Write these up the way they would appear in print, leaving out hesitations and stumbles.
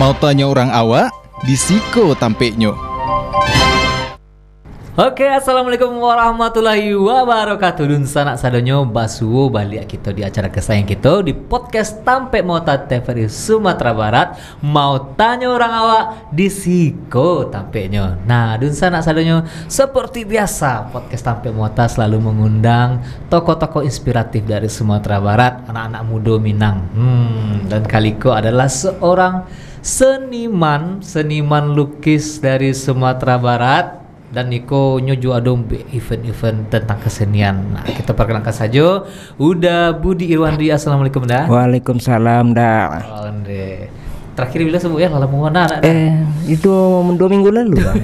Mau tanya orang awak, disiko tampeknya. Oke, assalamualaikum warahmatullahi wabarakatuh. Dun sanak sadonyo basuwo balik kita di acara kesayangan kita di podcast Tampe Mota TVRI Sumatera Barat. Mau tanya orang awak disiko tampeknya. Nah, dun sanak sadonyo seperti biasa podcast Tampe Mota selalu mengundang tokoh-tokoh inspiratif dari Sumatera Barat, anak-anak muda Minang. Dan kaliko adalah seorang seniman lukis dari Sumatera Barat. Dan Niko nyoju adom event-event tentang kesenian. Nah, kita perkenalkan saja Uda Budi Irwandi. Assalamualaikum dah. Waalaikumsalam dah. Terakhir bila sebut ya lalu mana itu 2 minggu lalu dah.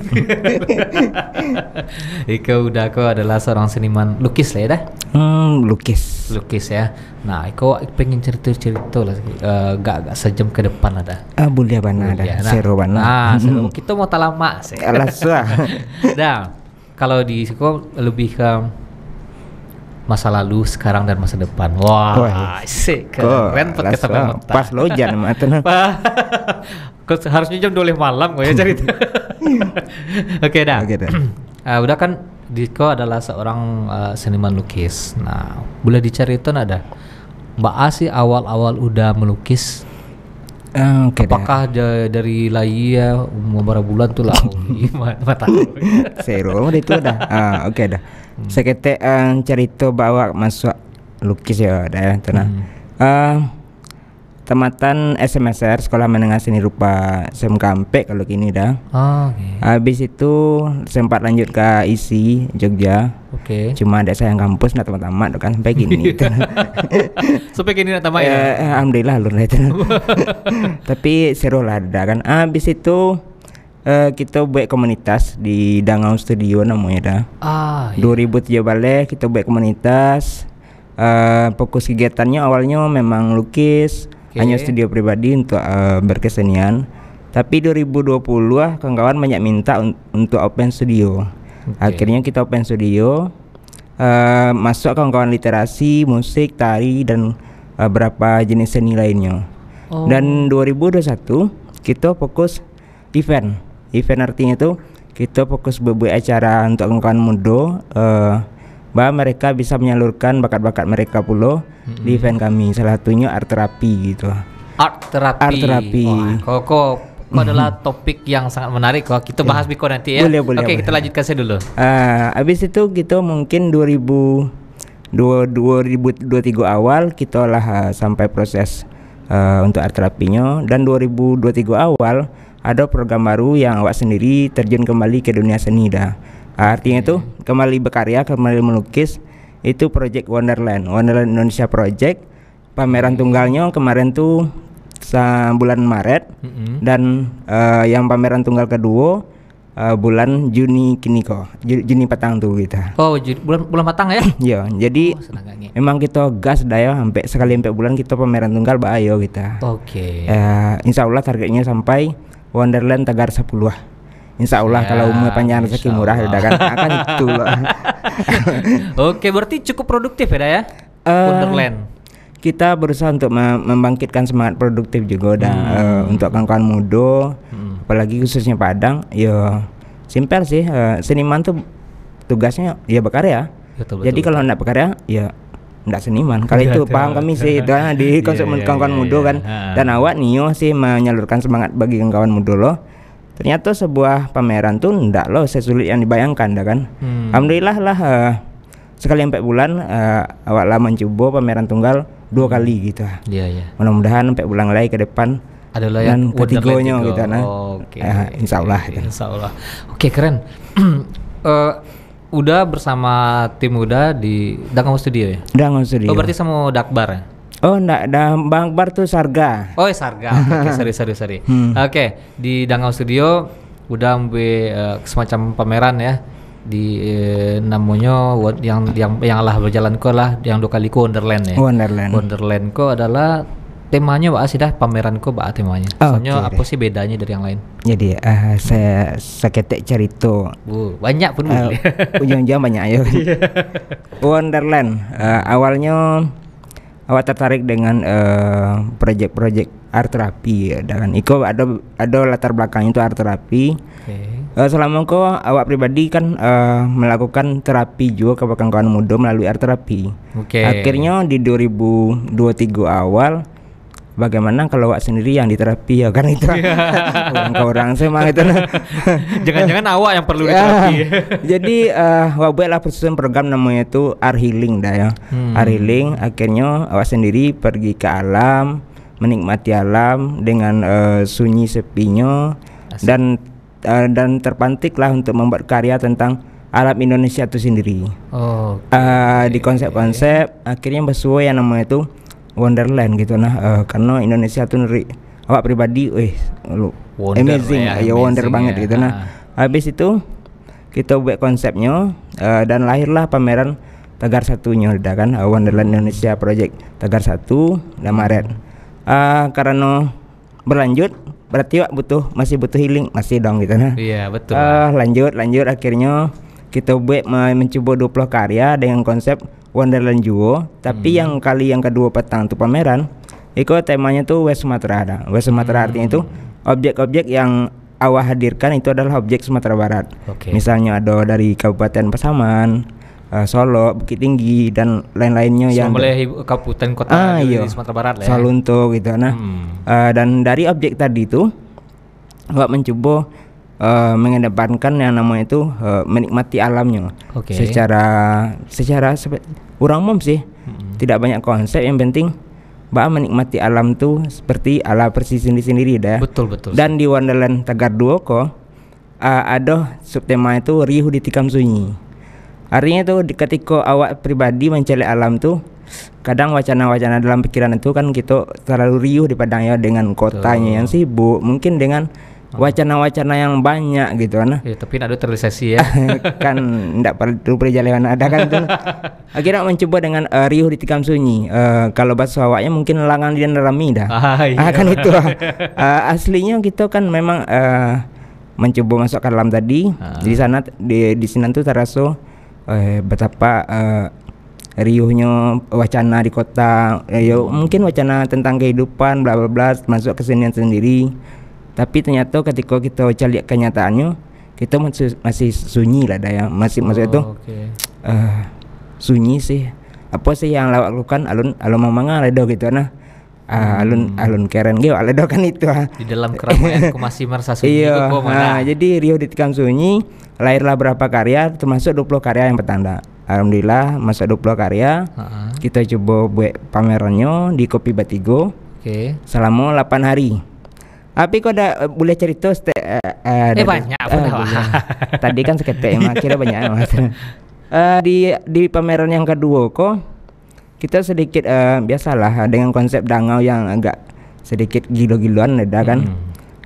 Iko udah kau adalah seorang seniman lukis lah ya dah. Lukis ya. Nah, Iko pengen cerita lah, gak sejam ke depan ada. Boleh bana ada. Seru bana. Seru. Kita mau talama sih. Alasah. Dah. Kalau di Iko lebih ke masa lalu, sekarang dan masa depan. Wah, sih keren podcast Tampe Mota. Pas lojan matana. Harusnya jam 12 malam kok ya cerita. Oke dah. Udah kan Diko adalah seorang seniman lukis. Nah, boleh diceritain ada Mbak A sih awal-awal udah melukis. Apakah dari Laya umur berapa bulan tuh lah? Mata. Seru itu dah. Oke dah. Sekete cerita bawa masuk lukis ya dah tenang. Tamatan SMSR Sekolah Menengah Seni Rupa SMKMP kalau kini dah. Habis itu sempat lanjut ke ISI Jogja. Cuma ada sayang kampus nak tamat kan sampai gini. Sampai gini nak tamat ya. Alhamdulillah lur itu. Tapi seru lah dah kan. Habis itu kita buat komunitas di Dangau Studio namanya dah. 2003 balik kita buat komunitas. Fokus kegiatannya awalnya memang lukis. Hanya studio pribadi untuk berkesenian. Tapi 2020 kawan-kawan banyak minta untuk open studio. Akhirnya kita open studio, masuk kawan-kawan literasi, musik, tari dan beberapa jenis seni lainnya. Dan 2021 kita fokus event artinya itu kita fokus berbuat acara untuk kawan-kawan muda, bahwa mereka bisa menyalurkan bakat-bakat mereka pula di event kami. Salah satunya art terapi gitu. Art terapi. Kok adalah topik yang sangat menarik. Kalau kita bahas Biko nanti ya. Boleh. Oke, kita lanjutkan saya dulu. Habis itu kita mungkin 2023 awal kita lah sampai proses untuk art terapinya. Dan 2023 awal ada program baru yang awak sendiri terjun kembali ke dunia seni dah. Artinya itu kembali berkarya, kembali melukis. Itu Project Wonderland Indonesia Project. Pameran tunggalnya kemarin tuh bulan Maret. Dan yang pameran tunggal kedua bulan Juni kini kok. Juni petang tuh kita. Bulan petang ya? Iya, jadi memang kita gas dah ya sampai bulan kita pameran tunggal bayo kita. Insya Allah targetnya sampai Wonderland Tegar 10. Insya Allah kalau umur panjang rezeki murah udah kan akan itu loh. Oke, berarti cukup produktif ya Wonderland. Kita berusaha untuk membangkitkan semangat produktif juga untuk kawan-kawan muda, apalagi khususnya Padang. Ya simpel sih, seniman tuh tugasnya ya berkarya. Jadi kalau enggak berkarya ya enggak seniman. Kalau itu paham kami sih itu di konsep kawan-kawan muda kan. Dan awak Nio sih menyalurkan semangat bagi kawan-kawan muda loh. Ternyata sebuah pameran tuh enggak loh sesulit yang dibayangkan dah kan. Alhamdulillah lah sekali 4 bulan awak lah mencoba pameran tunggal 2 kali gitu. Mudah-mudahan 4 bulan lagi ke depan adalah yang ketiganya gitu nah. Insya Allah. Oke, keren. Udah bersama tim Uda di Dangau Studio ya? Dangau Studio. Berarti sama Dakbar ya? Enggak, Bang Akbar tuh Sarga. Sarga. Oke, sorry. Oke, di Dangau Studio udah semacam pameran ya di namanya yang lah berjalan ko lah yang 2 kali ko Wonderland ya. Wonderland ko adalah temanya Mbak sih dah pameran ko Mbak temanya. Soalnya apa sih bedanya dari yang lain? Jadi saya seketek cerita. Banyak pun ujung-ujung banyak ayo. Wonderland awalnya awak tertarik dengan proyek-proyek art terapi ya kan. Iko ada latar belakang itu art terapi. Selama kau awak pribadi kan melakukan terapi juga ke kawan-kawan muda melalui art terapi. Akhirnya di 2023 awal bagaimana kalau awak sendiri yang diterapi ya kan itu orang semang itu. Jangan-jangan awak yang perlu diterapi. Jadi awak buatlah persusun program namanya itu art healing dah ya. Art healing akhirnya awak sendiri pergi ke alam, menikmati alam dengan sunyi sepinya. Dan terpantiklah untuk membuat karya tentang alam Indonesia itu sendiri. Di konsep-konsep akhirnya bersuai yang namanya itu Wonderland gitu karena Indonesia tuh awak pribadi amazing ya, wonder banget gitu habis itu kita buat konsepnya dan lahirlah pameran Tagar Satunya kan, Wonderland Indonesia Project Tagar 1 dan Maret. Karena berlanjut berarti masih butuh healing masih dong gitu iya betul. Lanjut akhirnya kita buat mencoba 20 karya dengan konsep Wonderland juga, tapi yang kedua petang tuh pameran, itu temanya tuh West Sumatera. West Sumatera artinya itu objek-objek yang awak hadirkan itu adalah objek Sumatera Barat. Misalnya ada dari Kabupaten Pasaman, Solo, Bukit Tinggi dan lain-lainnya yang boleh kabupaten kota di Sumatera Barat lah. Salunto gitu dan dari objek tadi itu awak mencoba mengedepankan yang namanya itu menikmati alamnya secara orang umum sih. Tidak banyak konsep, yang penting menikmati alam tuh seperti ala persis sendiri dah. Betul. Dan di Wonderland Tagar 2 ada subtema itu riuh di tikam sunyi. Artinya tuh ketika awak pribadi mencari alam tuh kadang wacana-wacana dalam pikiran itu kan kita terlalu riuh di Padang ya dengan kotanya yang sibuk, mungkin dengan wacana-wacana yang banyak gitu ya, tapi ada terrealisasi ya. Kan enggak perlu perjalanan ada kan tuh. Akhirnya mencoba dengan riuh di tikam sunyi. Kalau bahasa awaknya mungkin langan dan rami dah. Kan itu. Aslinya kita kan memang mencoba masuk ke dalam tadi. Di sana di sini tuh terasa betapa riuhnya wacana di kota. Mungkin wacana tentang kehidupan bla bla bla masuk kesenian sendiri. Tapi ternyata ketika kita lihat kenyataannya kita masih sunyi lah dah ya. Masih itu sunyi sih. Apa sih yang lakukan alun mamanga ledo gitu alun keren gitu ledo kan itu di dalam keramaian aku masih merasa sunyi. Jadi riuh di tikam sunyi lahirlah berapa karya termasuk 20 karya yang petanda. Alhamdulillah masuk 20 karya. Kita coba buat pamerannya di Kopi Batigo selama 8 hari. Tapi kok ada boleh cerita banyak tadi kan seketek kira banyak di pameran yang kedua kita sedikit biasalah dengan konsep dangau yang agak sedikit gilo-giloan kan.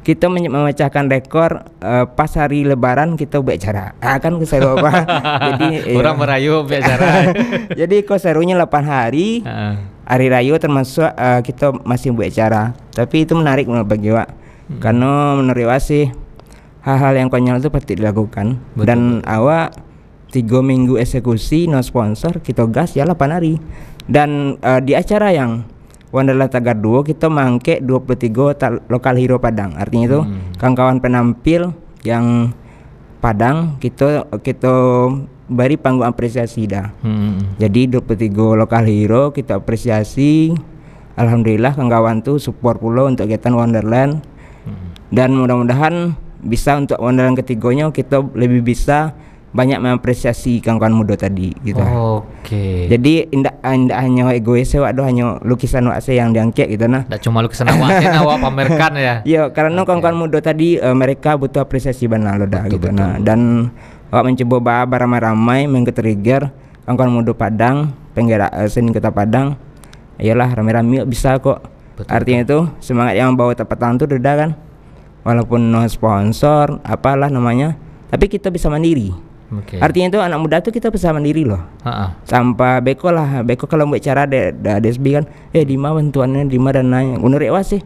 Kita memecahkan rekor pas hari lebaran kita buat acara kan seru apa. Jadi orang merayu buat acara. Jadi kok serunya 8 hari. Hari Raya termasuk kita masih buat acara. Tapi itu menarik bagi awak. Karena menurut awak sih hal-hal yang konyol itu pasti dilakukan. Dan awak 3 minggu eksekusi no sponsor kita gas ya 8 hari. Dan di acara yang Wonderland Tagar 2 kita mangke 23 lokal hero Padang. Artinya itu kawan-kawan penampil yang Padang kita beri panggung apresiasi dah. Jadi 23 lokal hero kita apresiasi. Alhamdulillah kawan-kawan tuh support pula untuk kegiatan Wonderland. Dan mudah-mudahan bisa untuk Wonderland ketiganya kita lebih bisa banyak mengapresiasi kawan-kawan muda tadi gitu. Jadi indah hanya egois ada hanya lukisan wak yang diangkat gitu Tidak cuma lukisan awak pamerkan ya. Iya, karena kawan-kawan muda tadi mereka butuh apresiasi benar loh dah gitu. Dan awak mencoba beramai-ramai mengke-trigger kawan-kawan muda Padang, penggerak seni Kota Padang. Ayolah rame-rame bisa kok. Artinya itu semangat yang bawa tepat tangan tuh udah kan. Walaupun no sponsor apalah namanya, tapi kita bisa mandiri. Artinya itu anak muda tuh kita bisa mandiri loh. Sampai beko kalau buat cara DSB kan di mana bantuannya di mana dananya. Menurut awak sih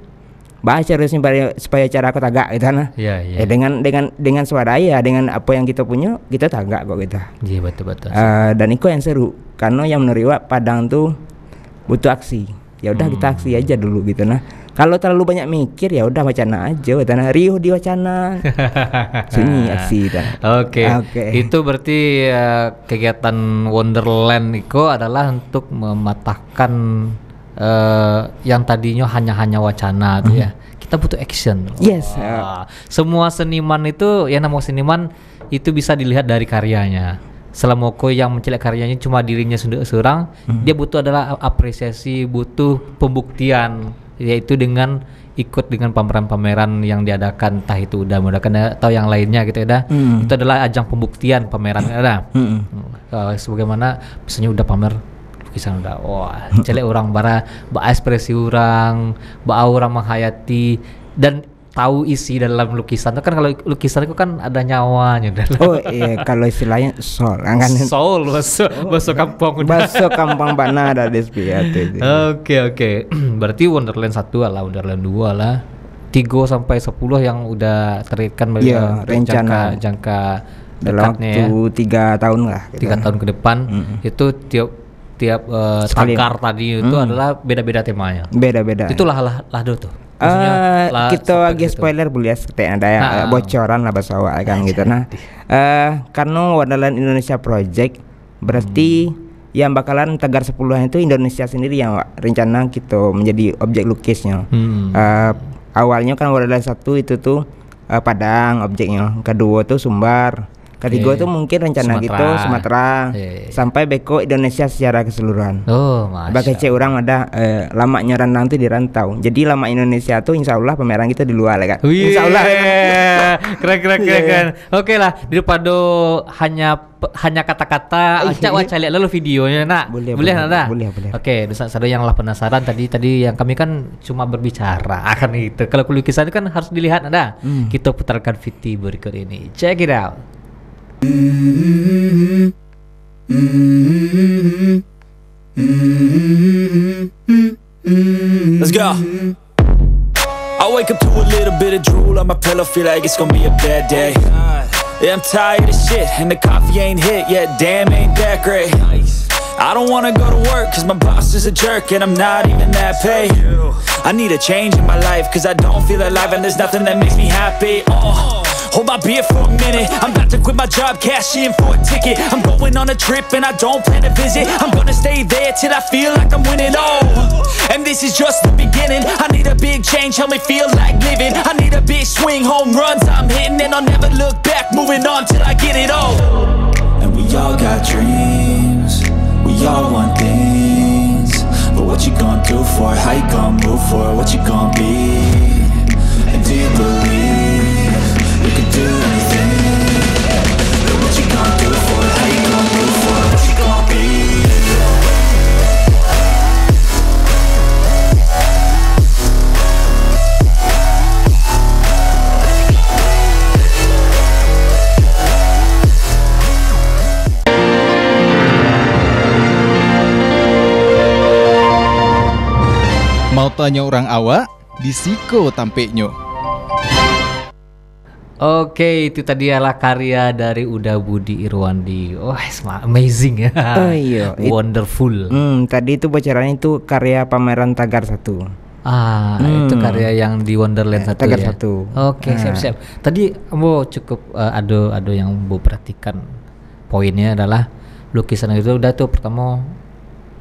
baca harusnya supaya cara aku tagak gitu nah. Dengan swadaya dengan apa yang kita punya kita tagak kok gitu. Iya betul. Dan itu yang seru karena yang menurut awak Padang tuh butuh aksi. Ya udah kita aksi aja dulu gitu nah. Kalau terlalu banyak mikir ya udah wacana aja, wacana riuh di wacana. Sunyi aksi dah. Oke. Itu berarti kegiatan Wonderland itu adalah untuk mematahkan yang tadinya hanya wacana tuh ya. Kita butuh action. Yes. Semua seniman itu, ya nama seniman itu bisa dilihat dari karyanya. Selama yang mencelik karyanya cuma dirinya seorang, dia butuh adalah apresiasi, butuh pembuktian, yaitu dengan ikut dengan pameran-pameran yang diadakan, entah itu udah mengadakan atau yang lainnya gitu ya. Itu adalah ajang pembuktian pameran ada. Sebagaimana misalnya udah pamer lukisan udah, wah celek orang bara, ekspresi orang, orang menghayati dan tahu isi dalam lukisan itu kan. Kalau lukisan itu kan ada nyawanya dalam. Oh iya, kalau istilahnya soul kan. Soul bahasa kampung. Bahasa kampung bana ada di SPIAT. Oke. Berarti Wonderland 1 lah, Wonderland 2 lah. 3 sampai 10 yang udah terikan rencana jangka dalam waktu 3 tahun lah. 3 tahun ke depan. Itu tiap tangkar tadi itu adalah beda-beda temanya. Beda-beda. Itulah lah tuh. Kita lagi spoiler boleh ya, ada bocoran lah bahasa awal kan gitu. Nah, karena Wonderland Indonesia Project berarti yang bakalan Tegar 10-an itu Indonesia sendiri yang rencana kita menjadi objek lukisnya. Awalnya kan Wonderland 1 itu tuh Padang objeknya, kedua tuh Sumbar, ketiga tuh mungkin rencana gitu Sumatera, sampai beko Indonesia secara keseluruhan. Bagi orang ada lamanya rendang tuh di rantau. Jadi lama Indonesia tuh insya Allah pameran kita di luar kan. Insya Allah. Keren. Oke lah, daripada hanya kata-kata, cak lihat lalu videonya nak. Boleh. Oke, ada yang lah penasaran tadi yang kami kan cuma berbicara akan itu. Kalau lukisan itu kan harus dilihat ada. Kita putarkan video berikut ini. Check it out. Let's go. I wake up to a little bit of drool on my pillow, feel like it's gonna be a bad day. Yeah, I'm tired of shit, and the coffee ain't hit yet, damn, ain't that great. I don't wanna go to work, cause my boss is a jerk, and I'm not even that paid. I need a change in my life, cause I don't feel alive, and there's nothing that makes me happy. Hold my beer for a minute, I'm about to quit my job, cash in for a ticket. I'm going on a trip and I don't plan to visit. I'm gonna stay there till I feel like I'm winning, and this is just the beginning. I need a big change, help me feel like living. I need a big swing, home runs I'm hitting, and I'll never look back, moving on till I get it all. And we all got dreams, we all want things, but what you gonna do for it? How you gonna move for it? What you gonna be? And do you believe you can do anything? But what you gonna do for it? How you gonna move for it? What you gonna be? Mau tanya orang awak, di Siko tampeknya. Oke, itu tadi adalah karya dari Uda Budi Irwandi. Amazing ya. Iya. Wonderful. Tadi itu bocorannya itu karya pameran Tagar 1. Itu karya yang di Wonderland 1 Tagar ya. 1. Oke, siap. Tadi cukup ada yang perhatikan. Poinnya adalah lukisan itu udah tuh pertama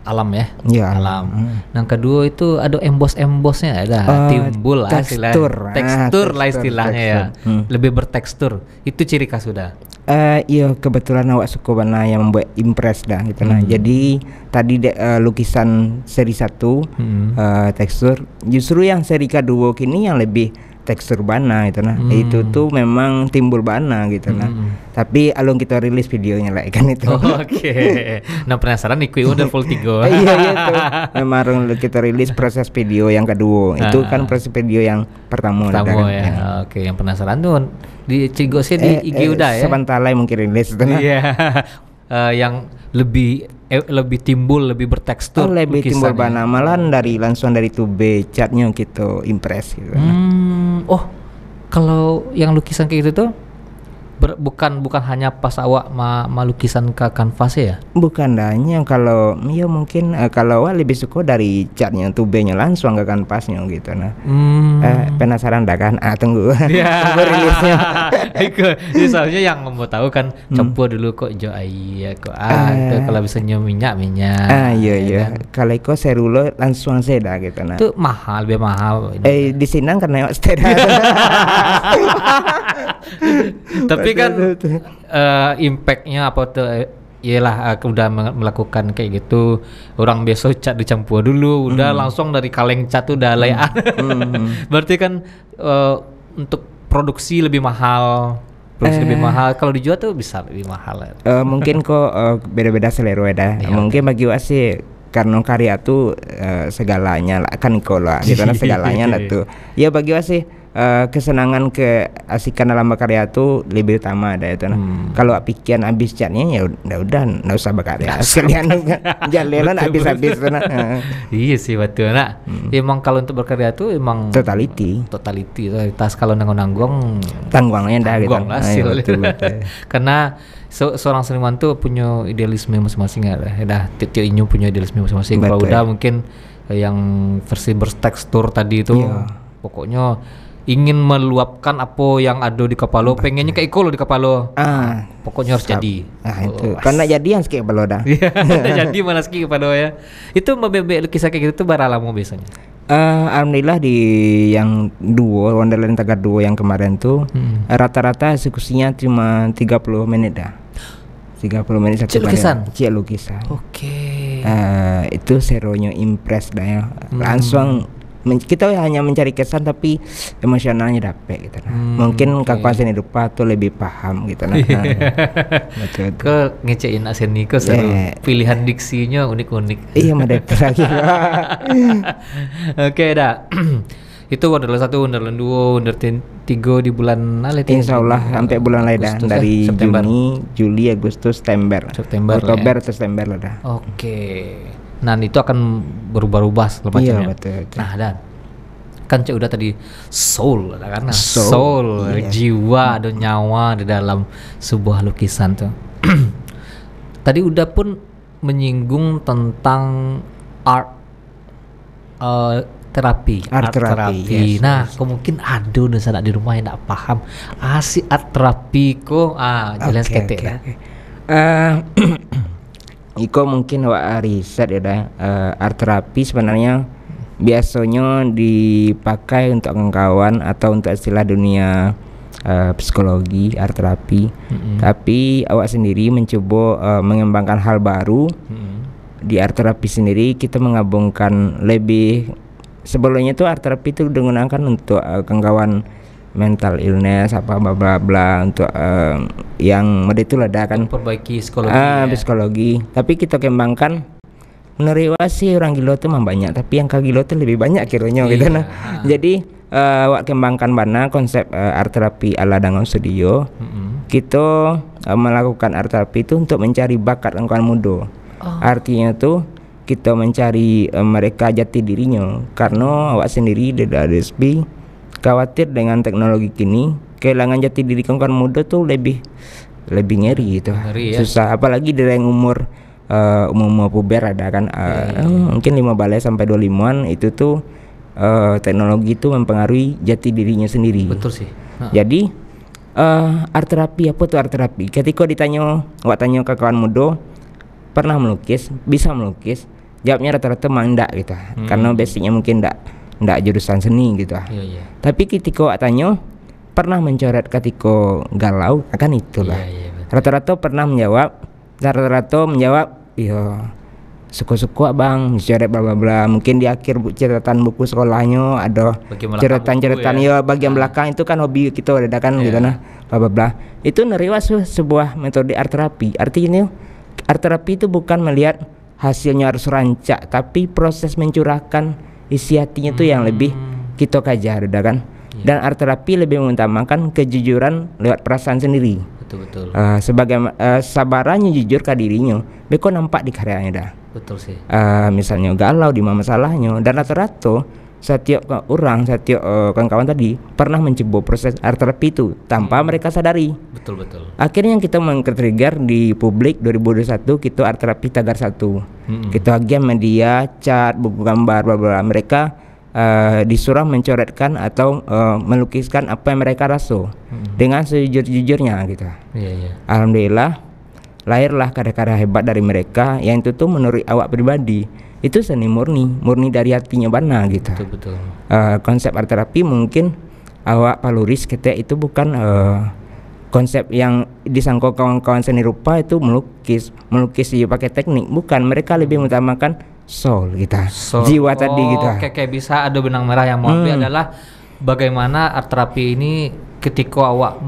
alam ya, alam. Yang kedua itu ada emboss-embossnya, ada timbul tekstur lah istilahnya ya, lebih bertekstur. Itu ciri khas sudah. Iya, kebetulan awak suka bana yang membuat impress dah gitu. Nah, jadi tadi lukisan seri 1 tekstur, justru yang seri kedua kini yang lebih tekstur bana gitu nah. Itu tuh memang timbul bana gitu nah. Tapi alung kita rilis videonya lah kan itu. Oke. Nah, penasaran ikut Wonderful 3. Iya itu. Memang kita rilis proses video yang kedua. Itu kan proses video yang pertama ya. Oke, yang penasaran tuh di Cigosnya di IG udah ya. Sebentar lagi mungkin rilis itu nah. Iya. Yang lebih timbul, lebih bertekstur, lebih timbul bana, malah langsung dari tube catnya gitu impress gitu. Kalau yang lukisan kayak gitu tuh bukan hanya pas awak lukisan ke kanvas ya? Bukan hanya kalau ya mungkin kalau awak lebih suka dari catnya tubenya langsung ke kanvasnya gitu nah. Penasaran dah kan? Tunggu. Tunggu rilisnya. Misalnya yang mau tahu kan campur dulu kok jo iya kok kalau bisa minyak. Iya. Kalau iko serulo langsung seda gitu nah. Itu mahal, lebih mahal. Di sini karena awak seda. Tapi kan impactnya apa tuh iyalah udah melakukan kayak gitu orang besok cat dicampur dulu udah langsung dari kaleng cat udah layak. Berarti kan untuk produksi lebih mahal kalau dijual tuh bisa lebih mahal. Mungkin kok beda-beda selera dah. Mungkin bagi wak sih karena karya tuh segalanya lah kan ikola gitu nah segalanya lah tuh. Ya bagi wak sih kesenangan keasikan dalam berkarya tuh lebih utama ada itu nah. Kalau pikiran habis catnya ya udah nggak usah berkarya sekalian jalan habis nah. Iya sih betul nak. Emang kalau untuk berkarya tuh emang totalitas kalau nanggung tangguangnya dah gitu. Betul. Karena seorang seniman tuh punya idealisme masing-masing ya. Tio Inyo punya idealisme masing-masing. Kalau udah mungkin yang versi bertekstur tadi itu pokoknya ingin meluapkan apa yang ada di kepala, pengennya kayak iko lo di kepala. Pokoknya harus jadi. Itu. Karena jadi yang skip balo dah. Jadi mana skip kepala ya. Itu membebek lukisan kayak gitu tuh berapa biasanya? Alhamdulillah di yang duo Wonderland Tagar duo yang kemarin tuh rata-rata eksekusinya cuma 30 menit dah. 30 menit satu lukisan. Lukisan. Oke. Itu seronya impress dah ya. Langsung kita hanya mencari kesan tapi emosionalnya dapet gitu nah. Mungkin kakak seni rupa tuh lebih paham gitu nah. Betul. Ke ngecein Aseniko pilihan diksinya unik-unik. Iya madep lagi. Oke dah. Itu Wonderland 1, Wonderland 2, Wonderland 3 di bulan Insyaallah sampai bulan lain dah dari Juni, Juli, Agustus, September, Oktober, September lah dah. Oke. Nah itu akan berubah-ubah Iya macamnya. betul. Nah dan kan udah tadi soul karena soul jiwa ada nyawa di dalam sebuah lukisan tuh. Tadi udah pun menyinggung tentang art terapi. Yes, nah mungkin ada di sana di rumah yang tidak paham asik art terapi kok jelas ketek lah. Iko mungkin riset ya art terapi sebenarnya biasanya dipakai untuk kawan atau untuk istilah dunia psikologi art terapi. Tapi awak sendiri mencoba mengembangkan hal baru. Di art terapi sendiri kita menggabungkan lebih sebelumnya tuh art terapi itu digunakan untuk kawan mental illness apa bla bla bla untuk yang mode itu ada kan perbaiki psikologi psikologi tapi kita kembangkan menurut sih orang gila tuh banyak tapi yang gila tuh lebih banyak kiranya gitu nah. Jadi wak kembangkan mana konsep art terapi ala Dangau Studio. Kita melakukan art terapi itu untuk mencari bakat kawan muda. Artinya tuh kita mencari mereka jati dirinya karena awak sendiri dari SP khawatir dengan teknologi kini kehilangan jati diri kawan muda tuh lebih ngeri gitu. Susah apalagi dari yang umur puber ada kan mungkin 15 sampai 25-an itu tuh teknologi itu mempengaruhi jati dirinya sendiri. Betul sih. Jadi art terapi apa tuh art terapi? Ketika ditanya tanya ke kawan muda pernah melukis, bisa melukis, jawabnya rata-rata mandak gitu. Karena basicnya mungkin ndak jurusan seni gitu. Tapi ketika tanya pernah mencoret ketika galau akan itulah. Rata-rata pernah menjawab, iya suka-suka bang mencoret bla bla bla. Mungkin di akhir catatan buku sekolahnya ada ceretan ya bagian belakang itu kan hobi kita ada kan gitu nah bla bla bla. Itu neriwas sebuah metode art terapi. Artinya art terapi itu bukan melihat hasilnya harus rancak tapi proses mencurahkan isi hatinya tuh yang lebih kita kajar udah kan. Dan art terapi lebih mengutamakan kejujuran lewat perasaan sendiri. Betul. Sebagai sabarannya jujur ke dirinya, beko nampak di karyanya dah. Betul sih. Misalnya galau di mana masalahnya dan rata-rata setiap kawan-kawan tadi pernah mencoba proses art terapi itu tanpa mereka sadari. Betul. Akhirnya kita meng-trigger di publik 2021 kita art terapi tagar 1. Kita agen media, cat, buku gambar, bla bla. Mereka disuruh mencoretkan atau melukiskan apa yang mereka rasa dengan sejujur-jujurnya gitu. Alhamdulillah lahirlah karya-karya hebat dari mereka yang itu tuh menurut awak pribadi itu seni murni dari hatinya Bana gitu. Betul. Konsep art terapi mungkin awak paluris ketika itu bukan konsep yang disangka kawan-kawan seni rupa itu melukis pakai teknik, bukan. Mereka lebih mengutamakan soul kita, jiwa tadi gitu. Kayak bisa ada benang merah yang mau ambil adalah bagaimana art terapi ini ketika awak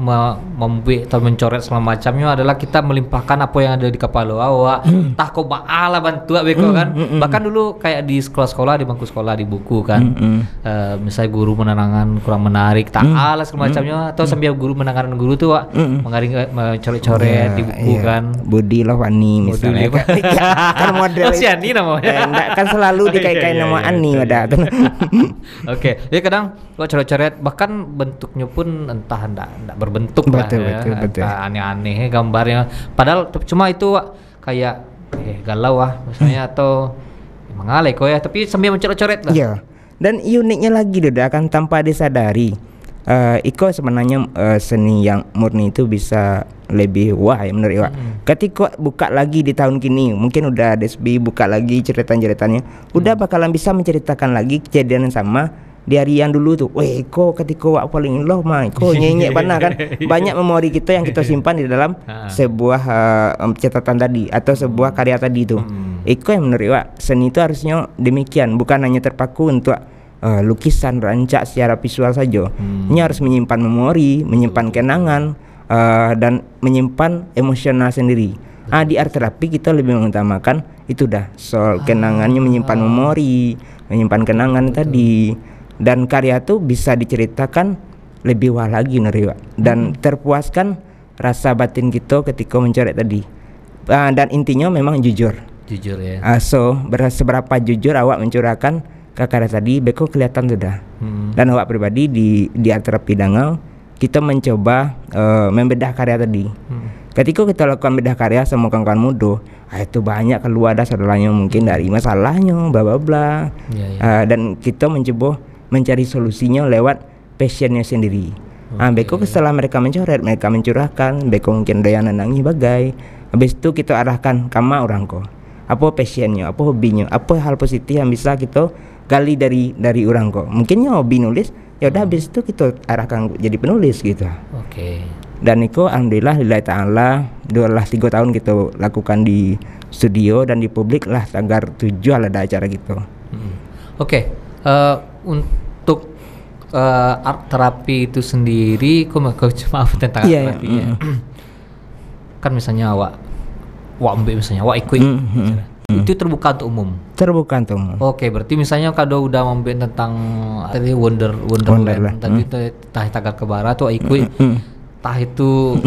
membuat atau mencoret segala macamnya adalah kita melimpahkan apa yang ada di kepala awak. Entah kau ba'ala bantu beko kan. Bahkan dulu kayak di sekolah-sekolah, di bangku sekolah, di buku kan. Misalnya guru menerangkan kurang menarik, ta'ala segala macamnya, atau sambil guru menerangkan guru tuh wak mencoret-coret di buku kan. Budi Lohwani misalnya. Kan model. Siani namanya. Enggak kan selalu dikait-kait nama Ani ada. Oke, ya kadang kok coret-coret bahkan bentuknya pun entah enggak berbentuk betul. Aneh-aneh gambarnya. Padahal cuma itu kayak galau misalnya atau mengalih kok ya, tapi sambil mencoret-coret lah. Iya. Dan uniknya lagi kan tanpa disadari Iko sebenarnya seni yang murni itu bisa lebih wah ya menurut Iwa. Ketika buka lagi di tahun kini, mungkin udah DSB buka lagi ceritanya, udah bakalan bisa menceritakan lagi kejadian yang sama di hari yang dulu tuh. Weh, kok ketika wak paling loh mah, kok nyenyek Bana kan. Banyak memori kita yang kita simpan di dalam sebuah catatan tadi atau sebuah karya tadi itu. Iko yang menurut Wak, seni itu harusnya demikian, bukan hanya terpaku untuk lukisan rancak secara visual saja. Ini harus menyimpan memori, menyimpan kenangan, dan menyimpan emosional sendiri. Di art terapi kita lebih mengutamakan itu soal kenangannya, menyimpan memori, menyimpan kenangan tadi. Dan karya itu bisa diceritakan lebih wah lagi menurut Wak, dan terpuaskan rasa batin kita ketika mencoret tadi. Dan intinya memang jujur ya. Seberapa jujur awak mencurahkan ke karya tadi, beko kelihatan sudah. Dan awak pribadi di art terapi Dangau kita mencoba membedah karya tadi. Ketika kita lakukan bedah karya sama kawan-kawan muda, itu banyak keluar dasarnya mungkin dari masalahnya, bla bla bla. Dan kita mencoba mencari solusinya lewat passionnya sendiri. Beko setelah mereka mencoret, mereka mencurahkan, beko mungkin daya nenangi bagai. Habis itu kita arahkan kama orang ko. Apa passionnya, apa hobinya, apa hal positif yang bisa kita gali dari orang ko. Mungkinnya hobi nulis, ya udah habis itu kita arahkan jadi penulis gitu. Dan itu alhamdulillah lillahi ta'ala 3 tahun kita lakukan di studio dan di publik lah tagar 7 ada acara gitu. Untuk art terapi itu sendiri, maaf tentang art terapinya. Kan misalnya awak ambil misalnya awak ikut itu terbuka untuk umum. Berarti misalnya kalau udah ambil tentang tadi Wonderland tadi tagar ke barat tuh ikut entah itu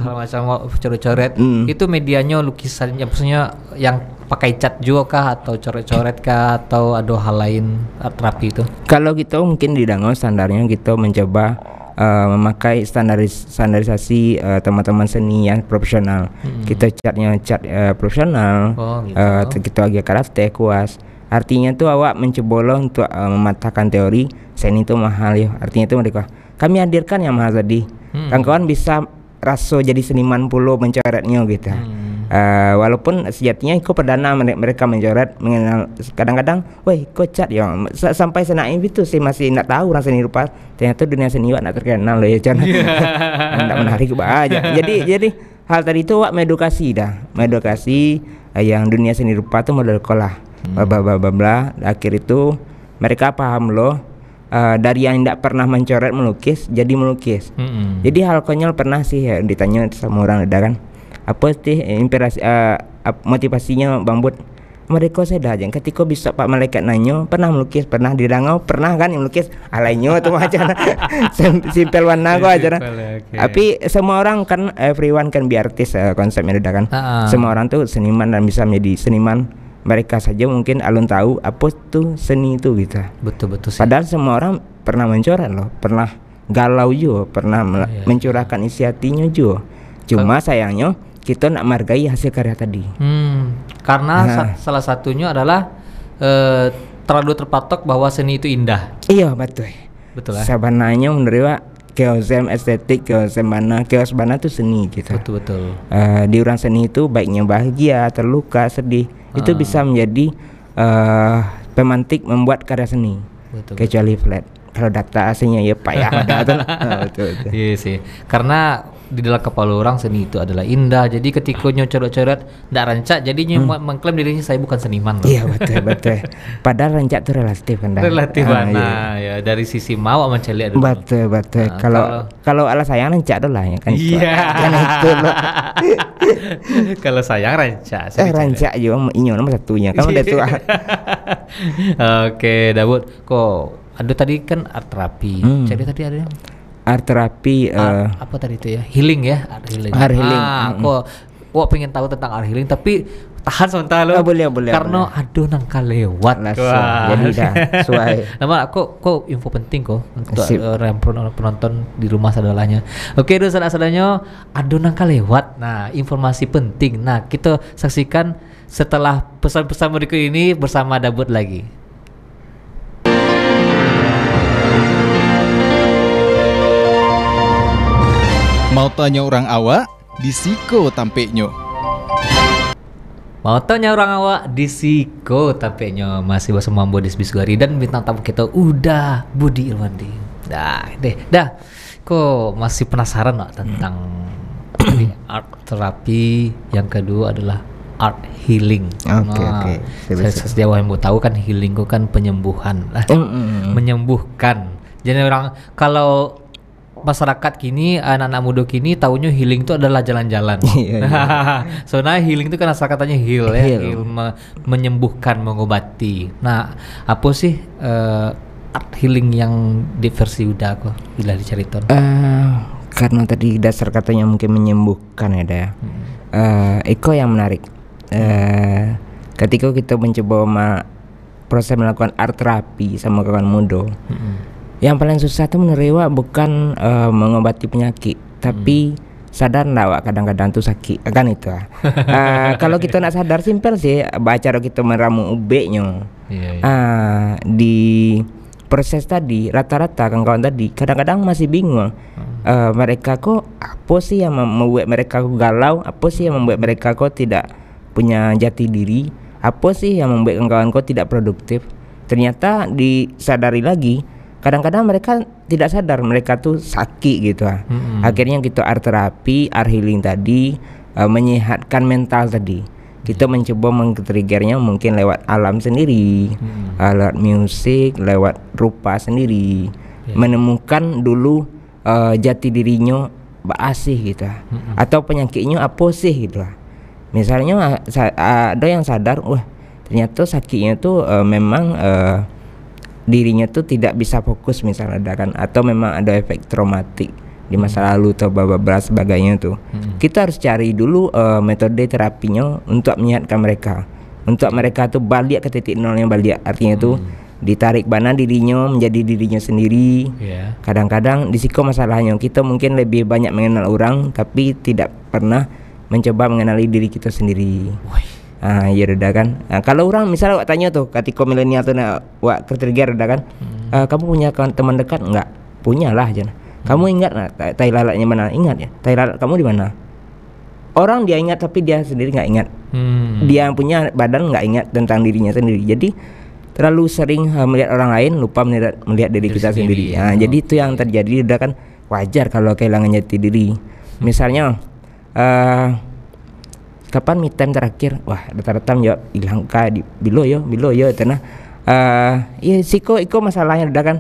macam coret-coret, itu medianya lukisannya, maksudnya yang pakai cat juga kah atau coret-coret kah atau ada hal lain art terapi itu? Kalau gitu mungkin di Dangau standarnya kita mencoba memakai standarisasi teman-teman seni yang profesional. Kita catnya cat profesional, kita agak karate kuas. Artinya tuh awak mencoba untuk mematahkan teori seni itu mahal ya. Artinya itu mereka kami hadirkan yang mahal tadi. Kawan-kawan bisa rasa jadi seniman pula mencoretnya gitu. Walaupun sejatinya kau perdana mereka mencoret, mengenal kadang-kadang, weh kau cat ya sampai senaif itu saya masih nak tahu orang seni rupa. Ternyata dunia seni wak nak terkenal ya kan. Tidak menarik aja. Jadi hal tadi itu wak mengedukasi yang dunia seni rupa itu model kolah. Bla akhir itu mereka paham loh. Dari yang tidak pernah mencoret melukis jadi melukis. Jadi hal konyol pernah sih ya, ditanya sama orang ada kan, apa sih inspirasi motivasinya Bang Bud? Mereka saya dah aja ketika bisa Pak Malaikat nanyo pernah melukis, pernah di Dangau pernah kan yang melukis alainyo tuh aja simpel warna kok aja. Tapi semua orang kan everyone can be artist, konsepnya udah kan. Semua orang tuh seniman dan bisa menjadi seniman mereka saja mungkin alun tahu apa tuh seni itu gitu. Betul sih. Padahal semua orang pernah mencoret loh, pernah galau juga, pernah mencurahkan isi hatinya juga. Cuma sayangnya kita nak menghargai hasil karya tadi. Karena salah satunya adalah terlalu terpatok bahwa seni itu indah. Iya betul. Betul lah. Sebenarnya menerima keosem estetik, keos bana itu seni gitu. Betul. Di orang seni itu baiknya bahagia, terluka, sedih, itu bisa menjadi pemantik membuat karya seni. Kecuali flat. Kalau data aslinya ya payah betul. Iya sih. Karena di dalam kepala orang seni itu adalah indah. Jadi ketika coret-coret ndak rancak, jadinya mengklaim dirinya saya bukan seniman loh. Iya betul. Padahal rancak itu relatif kan. Relatif ya dari sisi mau sama celik dulu. Betul. Kalau ala sayang rancak adalah ya kan. Iya. Kan itu loh. Kalau sayang rancak. Rancak juga inyo nomor satunya. Kamu udah tua. Oke, Daud. Kok ada tadi kan art terapi. Jadi tadi ada yang art terapi apa tadi itu ya? Healing ya, art healing. Aku pengen tahu tentang art healing tapi tahan sebentar lo. Boleh. Karena aduh nangka lewat. Jadi dah sesuai. Nama kok info penting kok untuk penonton di rumah sadalanya. Oke, sadanya aduh nangka lewat. Nah, informasi penting. Nah, kita saksikan setelah pesan-pesan berikut ini bersama Daud lagi. Mau tanya orang awak, disiko tampeknya. Mau tanya orang awak, disiko tampeknya. Masih bersama Bodis Biswari dan bintang tamu kita udah Budi Irwandi. Dah. Kok masih penasaran nggak tentang art terapi? Yang kedua adalah art healing. Oke. Sejauh yang mau tahu kan healing itu kan penyembuhan. Menyembuhkan. Jadi orang kalau masyarakat kini, anak-anak muda kini tahunya healing itu adalah jalan-jalan. Soalnya healing itu kan asal katanya heal. Menyembuhkan, mengobati. Nah, apa sih art healing yang di versi udah kok bila dicarikan? Karena tadi dasar katanya mungkin menyembuhkan ya. Eko yang menarik. Ketika kita mencoba proses melakukan art terapi sama kawan muda. Yang paling susah tuh menerima bukan mengobati penyakit, tapi sadar ndak kadang-kadang tuh sakit kan itu. Kalau kita nak sadar simpel sih, baca kita meramu ubeknya. Di proses tadi rata-rata kawan-kawan tadi kadang-kadang masih bingung. Mereka kok apa sih yang membuat mereka galau? Apa sih yang membuat mereka kok tidak punya jati diri? Apa sih yang membuat kawan-kawan kok tidak produktif? Ternyata disadari lagi. Kadang-kadang mereka tidak sadar mereka tuh sakit gitu. Akhirnya kita art terapi, art healing tadi menyehatkan mental tadi. Kita mencoba meng-triggernya mungkin lewat alam sendiri, lewat musik, lewat rupa sendiri. Menemukan dulu jati dirinya asih gitu. Atau penyakitnya apa sih gitu. Misalnya ada yang sadar, wah ternyata sakitnya tuh memang dirinya tuh tidak bisa fokus misalnya kan, atau memang ada efek traumatik di masa lalu atau bla sebagainya tuh. Kita harus cari dulu metode terapinya untuk menyehatkan mereka, untuk mereka tuh balik ke titik nolnya, balik artinya tuh ditarik bana dirinya menjadi dirinya sendiri. Kadang-kadang di situ masalahnya kita mungkin lebih banyak mengenal orang tapi tidak pernah mencoba mengenali diri kita sendiri. Ya udah kan. Kalau orang misalnya tanya tuh ketika milenial tuh wak ketrigger udah kan, kamu punya teman dekat enggak? Punya lah aja. Kamu ingat tai lalatnya mana? Ingat ya. Tai lalat kamu di mana? Orang dia ingat tapi dia sendiri nggak ingat. Dia yang punya badan nggak ingat tentang dirinya sendiri. Jadi terlalu sering melihat orang lain, lupa melihat diri kita sendiri. Jadi itu yang terjadi. Udah kan wajar kalau kehilangan jati diri. Misalnya kapan me time terakhir? Wah, rata-rata jawab hilang di bilo yo tanah. Ya siko masalahnya udah kan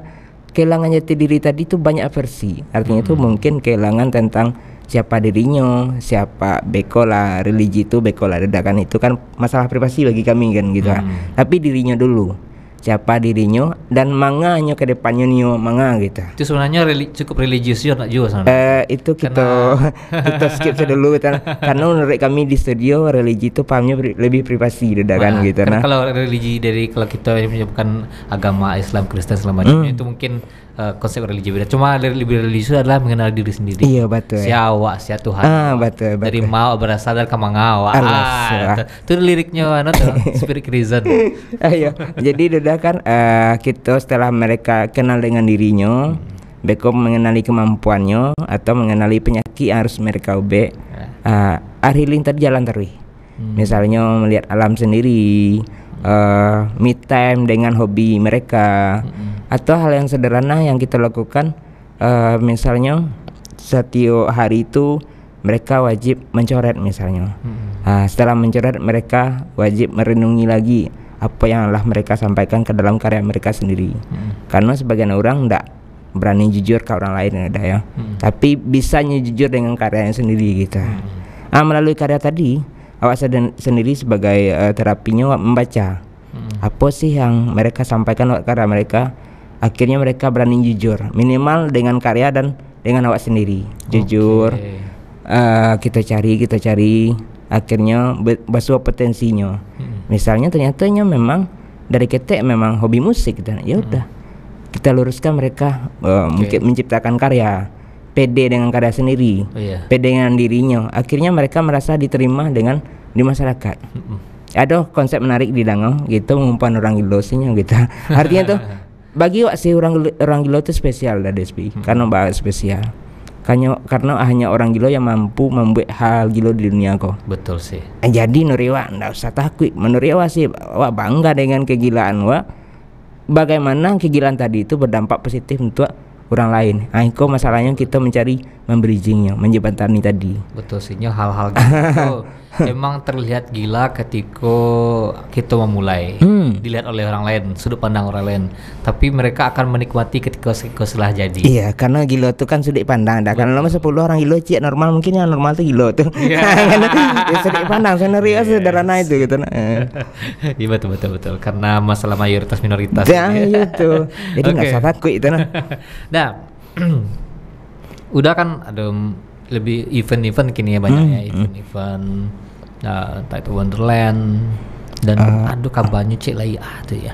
kehilangan jati diri tadi tuh banyak versi. Artinya tuh mungkin kehilangan tentang siapa dirinya, siapa bekola, religi itu bekola, udah kan itu kan masalah privasi bagi kami kan gitu. Tapi dirinya dulu. siapa dirinya dan manganya ke depannya nio manga gitu. Itu sebenarnya cukup religius juga sebenarnya. Itu kita skip dulu karena menurut kami di studio religi itu pahamnya lebih privasi kan gitu. Kan kalau religi kalau kita menyebutkan agama Islam, Kristen segala macamnya itu mungkin konsep religi beda. Cuma lebih religius adalah mengenal diri sendiri. Iya betul. Siawa, sia Tuhan. Betul. Dari mau berasal dari kamangawa. Itu liriknya Spirit Reason. Ayo. Jadi udah kan kita setelah mereka kenal dengan dirinya, beko mengenali kemampuannya atau mengenali penyakit yang harus mereka ubek. Healing tadi jalan terus. Misalnya melihat alam sendiri, me time dengan hobi mereka, atau hal yang sederhana yang kita lakukan, misalnya setiap hari itu mereka wajib mencoret misalnya. Setelah mencoret mereka wajib merenungi lagi apa yang telah mereka sampaikan ke dalam karya mereka sendiri. Karena sebagian orang tidak berani jujur ke orang lain ya. Tapi bisanya jujur dengan karyanya sendiri gitu. Melalui karya tadi awak sendiri sebagai terapinya awak membaca apa sih yang mereka sampaikan lewat karya mereka. Akhirnya mereka berani jujur minimal dengan karya dan dengan awak sendiri jujur. Kita cari akhirnya basuh potensinya. Misalnya ternyatanya memang dari ketek memang hobi musik dan ya udah kita luruskan mereka mungkin menciptakan karya, pede dengan karya sendiri, pede dengan dirinya. Akhirnya mereka merasa diterima dengan di masyarakat. Ada konsep menarik di Dangau gitu, mengumpan orang gilo sihnya gitu. Artinya tuh bagi wak sih orang gilo itu spesial dah Despi, karena bahas spesial. Karena hanya orang gilo yang mampu membuat hal gilo di dunia kok. Betul sih. Jadi Nuriwa ndak usah takut. Menurut Wak sih wak bangga dengan kegilaan wak. Bagaimana kegilaan tadi itu berdampak positif untuk orang lain. Kok masalahnya kita mencari membridgingnya, menjembatani tadi. Betul sih, hal-hal gitu emang terlihat gila ketika kita memulai dilihat oleh orang lain, sudut pandang orang lain. Tapi mereka akan menikmati ketika setelah jadi. Iya, karena gila itu kan sudut pandang. Karena lama 10 orang gila cik normal, mungkin yang normal tuh gila tuh. Sudut pandang sebenarnya sederhana itu gitu. Iya betul. Karena masalah mayoritas minoritas. Ya itu. Jadi nggak usah takut itu Nah, udah kan ada lebih event-event kini ya banyak ya event-event Title Wonderland dan aduh kabarnya cek lagi tuh ya.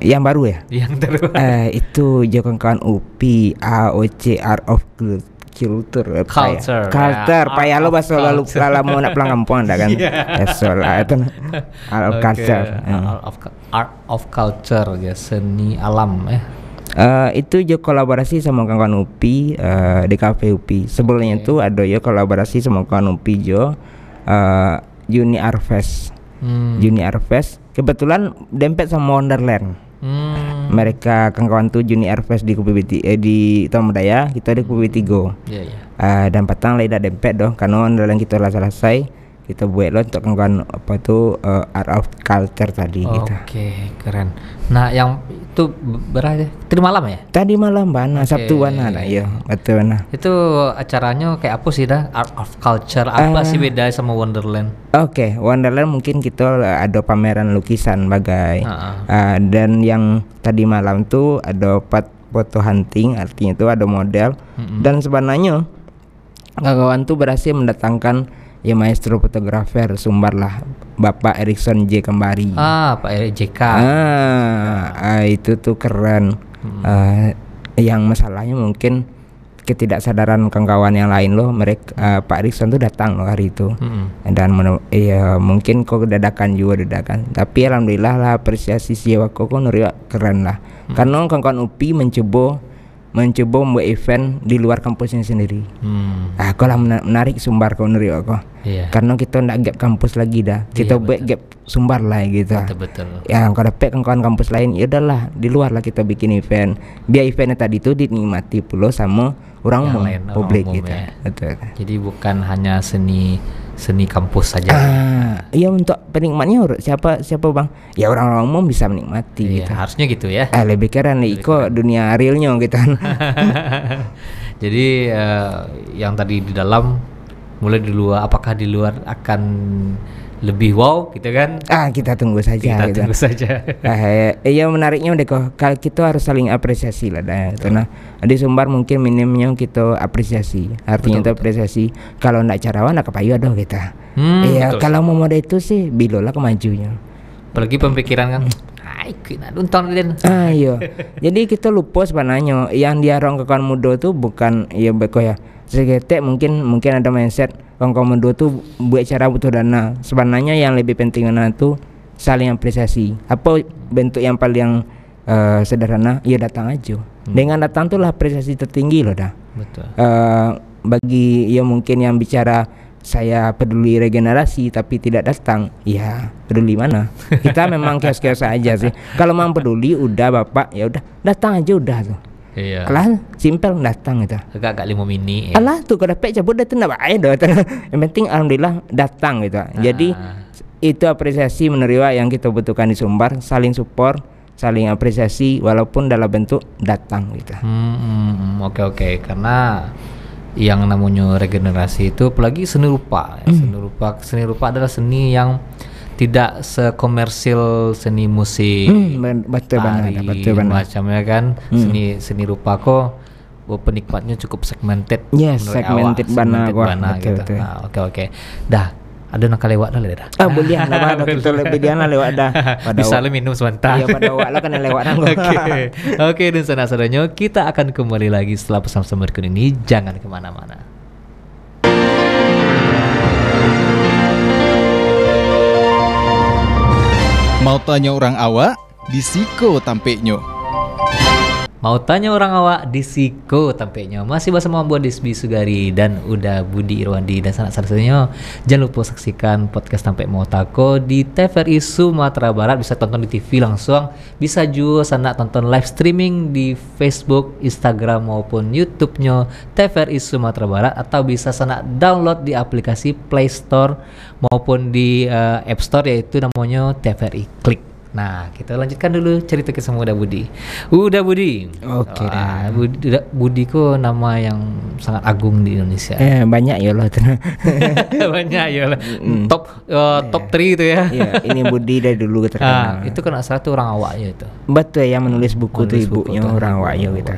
Yang baru ya? Yang baru. Itu kawan-kawan UPI AOC Art of Culture. Payah lo bahasa lalu mau nak pulang kampung dah kan. Soalnya itu Art of Culture. Art of Culture ya, seni alam itu jo kolaborasi sama kawan UPI di Cafe UPI. Sebelumnya itu ada yo kolaborasi sama kawan UPI jo Uni Arfest. Uni Arfest kebetulan dempet sama Wonderland. Mereka kawan-kawan tuh Uni Arfest di Kupi di Taman Daya, kita di Kupi Tigo. Dan patang lain dah dempet doh karena Wonderland kita lah selesai. Kita buat lo untuk kawan apa tuh Art of Culture tadi gitu. Oke, keren. Nah, yang itu berapa? Tadi malam ya? Tadi malam Bana, Sabtu Bana lah ya, betul Bana. Itu acaranya kayak apa sih dah? Art of Culture apa sih beda sama Wonderland? Wonderland mungkin kita ada pameran lukisan bagai. Dan yang tadi malam tuh ada foto hunting, artinya itu ada model. Dan sebenarnya kawan tuh berhasil mendatangkan ya maestro fotografer Sumbar lah, Bapak Erikson J Kembari. Pak JK. Itu tuh keren. Yang masalahnya mungkin ketidaksadaran kawan-kawan yang lain loh, mereka Pak Erikson tuh datang loh hari itu. Dan mungkin kok dadakan. Tapi alhamdulillah lah apresiasi siapa kok keren lah. Karena kawan-kawan UPI mencoba membuat event di luar kampusnya sendiri. Kalau menarik Sumbar kau neri aku. Karena kita ndak gap kampus lagi dah. Kita buat gap Sumbar lah gitu. Betul. Yang kalau dapat kawan kampus lain, ya udahlah di luar lah kita bikin event. Biar eventnya tadi itu dinikmati pula sama orang umum, publik gitu. Ya. Betul. Jadi bukan hanya seni kampus saja. Iya untuk penikmatnya siapa bang? Ya orang umum bisa menikmati. Gitu. Harusnya gitu ya. Lebih keren nih, kok dunia realnya gitu. Jadi yang tadi di dalam mulai di luar, apakah di luar akan lebih wow gitu kan. Kita tunggu saja. Kita gitu. tunggu saja. Iya menariknya udah kok kita harus saling apresiasi lah dah. Karena di Sumbar mungkin minimnya kita apresiasi. Artinya itu apresiasi. Kalau ndak carawan nak kepayu aduh kita. Iya kalau mau mode itu sih bilolah kemajunya. Apalagi pemikiran kan. Kena nonton den. Iya. Jadi kita lupa sebenarnya yang diarang ke kawan muda tuh bukan ya beko ya. Segetek mungkin ada mindset kawan muda tuh buat cara butuh dana. Sebenarnya yang lebih penting itu saling apresiasi. Apa bentuk yang paling sederhana? Ya datang aja. Dengan datang tuh lah apresiasi tertinggi loh dah. Betul. Bagi ya mungkin yang bicara saya peduli regenerasi tapi tidak datang, ya peduli mana? Kita memang kios-kios aja sih. Kalau memang peduli udah bapak ya udah datang aja udah tuh. Iya. Alah simpel datang itu. Agak 5 mini. Ya. Alah tuh kalau dapat cabut datang enggak bahaya dah. Yang penting alhamdulillah datang gitu. Jadi itu apresiasi menerima yang kita butuhkan di Sumbar, saling support, saling apresiasi walaupun dalam bentuk datang gitu. Oke. Karena yang namanya regenerasi itu apalagi seni rupa. Seni rupa adalah seni yang tidak sekomersil seni musik. Betul banget. Macamnya kan seni rupa kok penikmatnya cukup segmented. Yes, segmented banget gitu. Nah, oke. Dah ada nak lewat dah dah. Boleh lah kita lebih dia lewat dah. Bisa le minum sebentar. Iya pada awak lah kan lewat dah. Oke, dan saudara-saudaranya kita akan kembali lagi setelah pesan-pesan berikut ini. Jangan kemana-mana. Mau tanya orang awak, di Siko tampeknya. Mau tanya orang awak di Siko tampaknya masih bersama Buat Disbi Sugari dan udah Budi Irwandi dan salah-satunya jangan lupa saksikan podcast Tampek Mautako di TVRI Sumatera Barat, bisa tonton di TV langsung, bisa juga sana tonton live streaming di Facebook, Instagram maupun YouTube-nya TVRI Sumatera Barat, atau bisa sana download di aplikasi Play Store maupun di App Store yaitu namanya TVRI Klik. Nah, kita lanjutkan dulu cerita kita sama Budi. Budi. Oke dah. Budi kok nama yang sangat agung di Indonesia. Banyak ya lah. Banyak ya lah. Top 3 itu ya. Iya, ini Budi dari dulu terkenal. Itu kan asal tuh orang awaknya itu. Betul, yang menulis buku tuh ibunya orang awaknya gitu.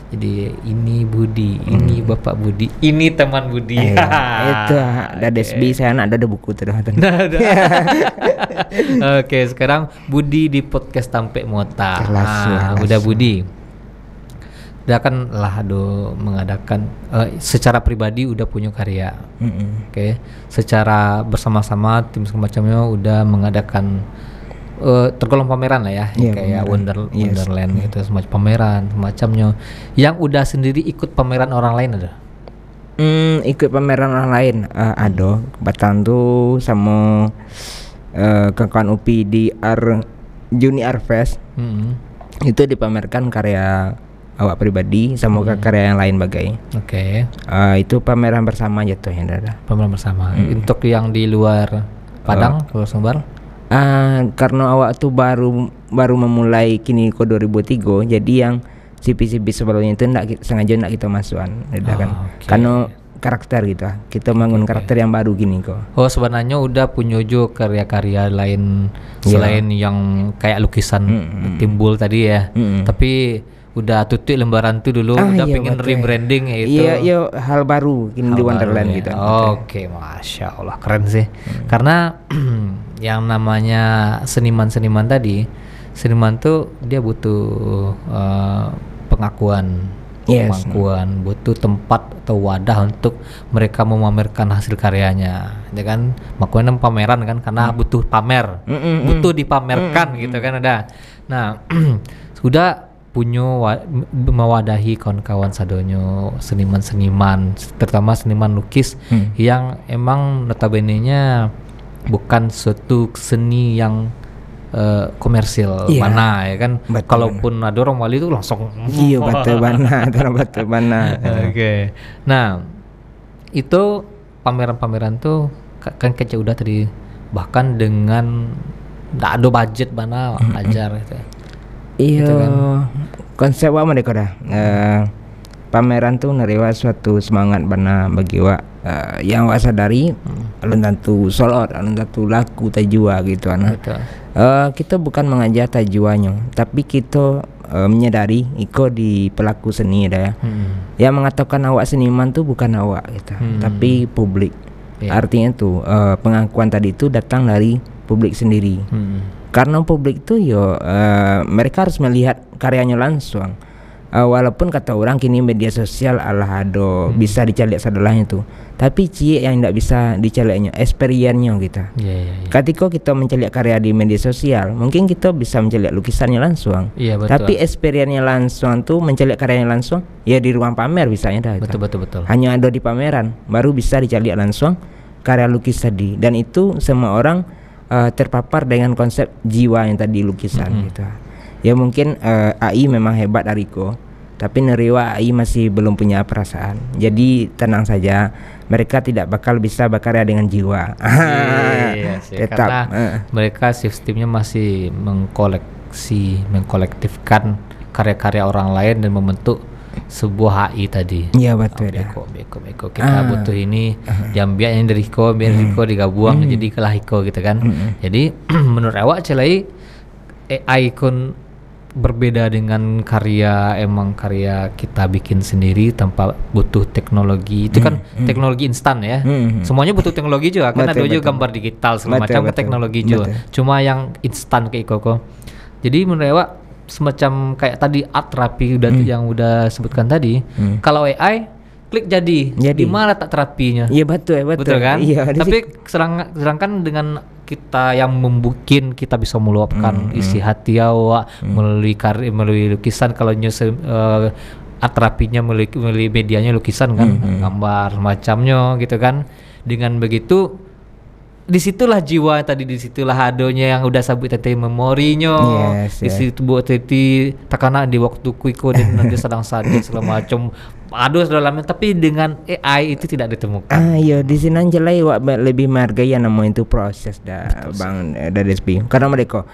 Jadi ini Budi, ini Bapak Budi, ini teman Budi. Itu ada Desbi, saya ada buku tuh. Oke, sekarang Budi di podcast Tampek Mota. Kelas. Udah Budi. Udah kan lah mengadakan secara pribadi udah punya karya. Oke. Secara bersama-sama tim semacamnya udah mengadakan tergolong pameran lah ya, kayak Wonderland gitu, semacam pameran semacamnya. Yang udah sendiri ikut pameran orang lain ada? Ikut pameran orang lain ada Batan tuh sama kawan UPI di Juni Art Fest. Itu dipamerkan karya awak pribadi sama karya yang lain bagai. Oke. Itu pameran bersama jatuhnya ada. Pameran bersama. Untuk yang di luar Padang, luar Sumbar? Karena awak tuh baru memulai kini ko 2003, jadi yang CP sebelumnya itu sengaja nak kita masukkan, kan? Karena karakter gitu, kita bangun karakter yang baru gini kok. Sebenarnya udah punya juga karya-karya lain selain yang kayak lukisan timbul tadi ya, tapi udah tutup lembaran tuh dulu, udah pengen rebranding itu. Iya, hal baru gini di Wonderland gitu. Oke, masya Allah, keren sih. Karena yang namanya seniman tadi, seniman tuh dia butuh pengakuan, butuh tempat atau wadah untuk mereka memamerkan hasil karyanya, ya kan? Makanya pameran kan, karena butuh pamer, butuh dipamerkan gitu kan ada. Nah, sudah punya mewadahi kawan-kawan sadonyo seniman-seniman, terutama seniman lukis yang emang notabene-nya bukan suatu seni yang komersil mana ya kan. Kalaupun ada orang wali itu langsung betul banget. Oke. Nah, itu pameran-pameran tuh kan kece udah tadi, bahkan dengan nggak ada budget mana ajar gitu. Iya, kan? Konsep apa mereka dah? Pameran tuh nerima suatu semangat bana bagi wak yang wak sadari alun tentu solot, alun tentu laku tajua gitu nah. Betul. Kita bukan mengajar tajuannya, tapi kita menyadari iko di pelaku seni dah ya. Yang mengatakan awak seniman tuh bukan awak gitu, tapi publik. Artinya tuh pengakuan tadi itu datang dari publik sendiri. Karena publik tuh mereka harus melihat karyanya langsung. Walaupun kata orang kini media sosial alah ado bisa dicalik sadalahnya tuh, tapi cie yang tidak bisa dicaliknya experience-nya gitu. Ketika kita mencalik karya di media sosial, mungkin kita bisa mencalik lukisannya langsung. Betul. Tapi experience-nya langsung tuh mencalik karyanya langsung ya di ruang pamer bisanya dah. Betul. Hanya ada di pameran baru bisa dicalik langsung karya lukis tadi, dan itu semua orang terpapar dengan konsep jiwa yang tadi lukisan gitu. Ya mungkin AI memang hebat Ariko, tapi Neriwa AI masih belum punya perasaan. Jadi tenang saja, mereka tidak bakal bisa berkarya dengan jiwa. Tetap karena mereka sistemnya masih mengkolektifkan karya-karya orang lain dan membentuk sebuah HI tadi. Iya betul ya. Beko. Kita butuh ini jambiak yang dari Riko, biar Riko digabung jadi kelah Riko gitu kan. Jadi menurut awak celai AI kon berbeda dengan karya kita bikin sendiri tanpa butuh teknologi. Itu kan teknologi instan ya. Semuanya butuh teknologi juga kan, ada juga gambar digital segala macam ke teknologi juga. Cuma yang instan kayak koko. Jadi menurut awak semacam kayak tadi art terapi yang udah sebutkan tadi. Kalau AI klik jadi. Di mana tak terapinya? Iya betul kan? Iya, tapi sedangkan dengan kita yang membukin kita bisa meluapkan isi hati awak melalui lukisan. Kalau art terapinya melalui medianya lukisan kan, gambar macamnya gitu kan. Dengan begitu disitulah jiwa tadi, disitulah adonya yang udah sabut tete memorinya. Disitu buat tete takana di waktu kuiko dan nanti sedang sadar segala macam aduh dalamnya, tapi dengan AI itu tidak ditemukan. Iya di sini anjelai wak lebih menghargai yang namanya itu proses bang dari SP. Karena mereka